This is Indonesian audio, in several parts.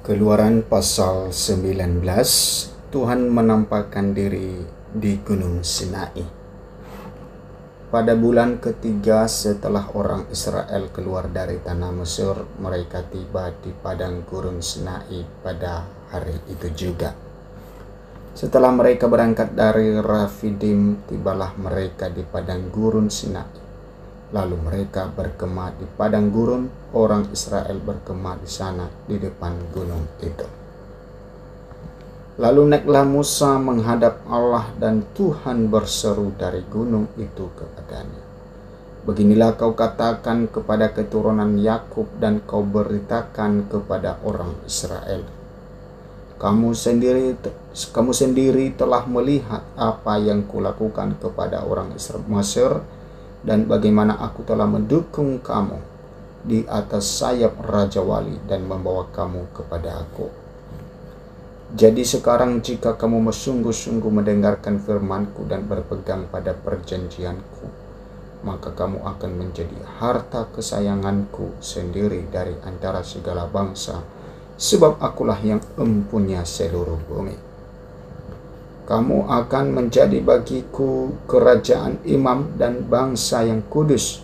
Keluaran pasal 19, Tuhan menampakkan diri di Gunung Sinai. Pada bulan ketiga setelah orang Israel keluar dari tanah Mesir, mereka tiba di padang gurun Sinai pada hari itu juga. Setelah mereka berangkat dari Rafidim, tibalah mereka di padang gurun Sinai. Lalu mereka berkemah di padang gurun, orang Israel berkemah di sana di depan gunung itu. Lalu naiklah Musa menghadap Allah dan Tuhan berseru dari gunung itu kepadanya. Beginilah kau katakan kepada keturunan Yakub dan kau beritakan kepada orang Israel. Kamu sendiri telah melihat apa yang kulakukan kepada orang Israel Mesir, dan bagaimana aku telah mendukung kamu di atas sayap Raja Wali dan membawa kamu kepada aku. Jadi sekarang jika kamu sungguh-sungguh mendengarkan firmanku dan berpegang pada perjanjianku, maka kamu akan menjadi harta kesayanganku sendiri dari antara segala bangsa, sebab akulah yang empunya seluruh bumi. Kamu akan menjadi bagiku kerajaan imam dan bangsa yang kudus.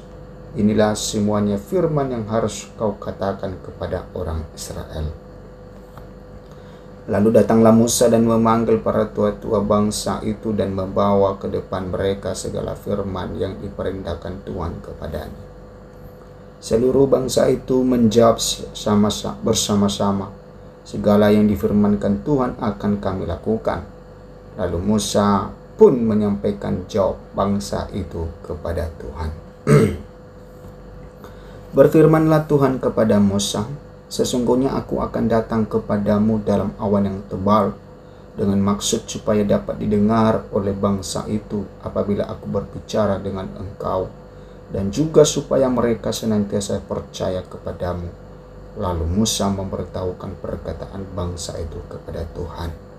Inilah semuanya firman yang harus kau katakan kepada orang Israel. Lalu datanglah Musa dan memanggil para tua-tua bangsa itu dan membawa ke depan mereka segala firman yang diperintahkan Tuhan kepadanya. Seluruh bangsa itu menjawab bersama-sama, segala yang difirmankan Tuhan akan kami lakukan. Lalu Musa pun menyampaikan jawab bangsa itu kepada Tuhan. Berfirmanlah Tuhan kepada Musa, sesungguhnya aku akan datang kepadamu dalam awan yang tebal, dengan maksud supaya dapat didengar oleh bangsa itu apabila aku berbicara dengan engkau, dan juga supaya mereka senantiasa percaya kepadamu. Lalu Musa memberitahukan perkataan bangsa itu kepada Tuhan.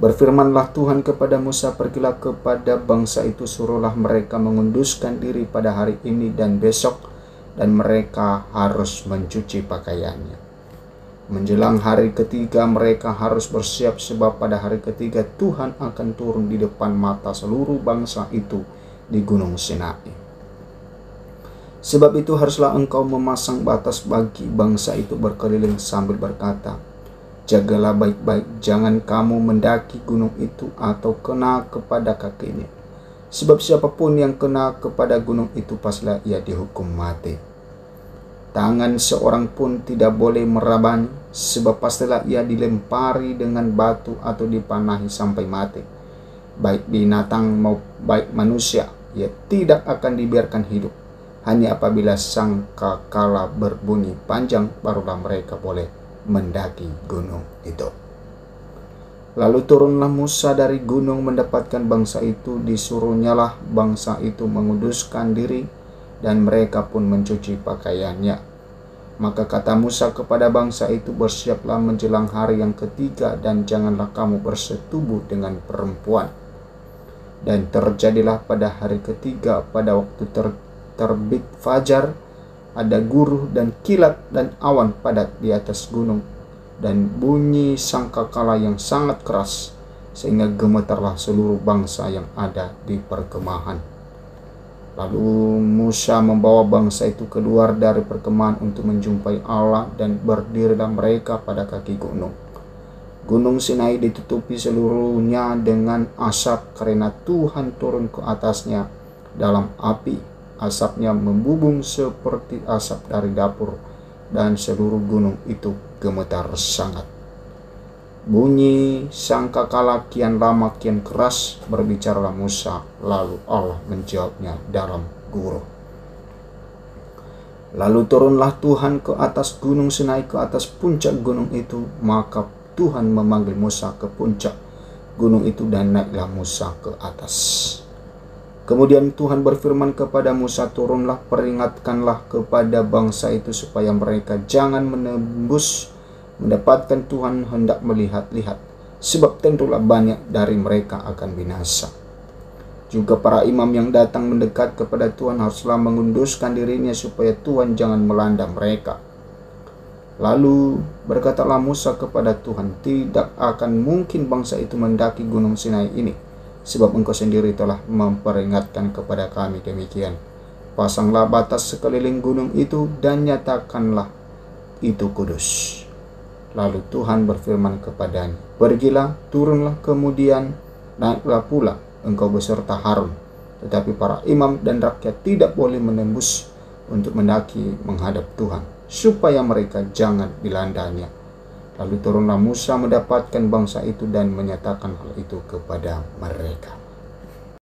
Berfirmanlah Tuhan kepada Musa, pergilah kepada bangsa itu, suruhlah mereka mengunduskan diri pada hari ini dan besok, dan mereka harus mencuci pakaiannya. Menjelang hari ketiga mereka harus bersiap, sebab pada hari ketiga Tuhan akan turun di depan mata seluruh bangsa itu di Gunung Sinai. Sebab itu haruslah engkau memasang batas bagi bangsa itu berkeliling sambil berkata, jagalah baik-baik, jangan kamu mendaki gunung itu atau kena kepada kakinya. Sebab siapapun yang kena kepada gunung itu pastilah ia dihukum mati. Tangan seorang pun tidak boleh merabanya, sebab pastilah ia dilempari dengan batu atau dipanahi sampai mati. Baik binatang maupun baik manusia, ia tidak akan dibiarkan hidup. Hanya apabila sangkakala berbunyi panjang, barulah mereka boleh mendaki gunung itu. Lalu turunlah Musa dari gunung mendapatkan bangsa itu, disuruhnyalah bangsa itu menguduskan diri, dan mereka pun mencuci pakaiannya. Maka kata Musa kepada bangsa itu, bersiaplah menjelang hari yang ketiga, dan janganlah kamu bersetubuh dengan perempuan. Dan terjadilah pada hari ketiga, pada waktu terbit fajar, ada guruh dan kilat dan awan padat di atas gunung, dan bunyi sangkakala yang sangat keras, sehingga gemetarlah seluruh bangsa yang ada di perkemahan. Lalu Musa membawa bangsa itu keluar dari perkemahan untuk menjumpai Allah, dan berdirilah mereka pada kaki gunung. Gunung Sinai ditutupi seluruhnya dengan asap, karena Tuhan turun ke atasnya dalam api. Asapnya membubung seperti asap dari dapur, dan seluruh gunung itu gemetar sangat. Bunyi sangkakala kian lama kian keras, berbicaralah Musa, lalu Allah menjawabnya dalam guruh. Lalu turunlah Tuhan ke atas gunung Sinai, ke atas puncak gunung itu, maka Tuhan memanggil Musa ke puncak gunung itu, dan naiklah Musa ke atas. Kemudian Tuhan berfirman kepada Musa, turunlah, peringatkanlah kepada bangsa itu supaya mereka jangan menembus mendapatkan Tuhan hendak melihat-lihat, sebab tentulah banyak dari mereka akan binasa. Juga para imam yang datang mendekat kepada Tuhan haruslah mengunduskan dirinya supaya Tuhan jangan melanda mereka. Lalu berkatalah Musa kepada Tuhan, tidak akan mungkin bangsa itu mendaki gunung Sinai ini, sebab engkau sendiri telah memperingatkan kepada kami demikian. Pasanglah batas sekeliling gunung itu dan nyatakanlah itu kudus. Lalu Tuhan berfirman kepadanya, pergilah, turunlah, kemudian naiklah pula engkau beserta Harun, tetapi para imam dan rakyat tidak boleh menembus untuk mendaki menghadap Tuhan, supaya mereka jangan dilandanya. Lalu turunlah Musa mendapatkan bangsa itu dan menyatakan hal itu kepada mereka.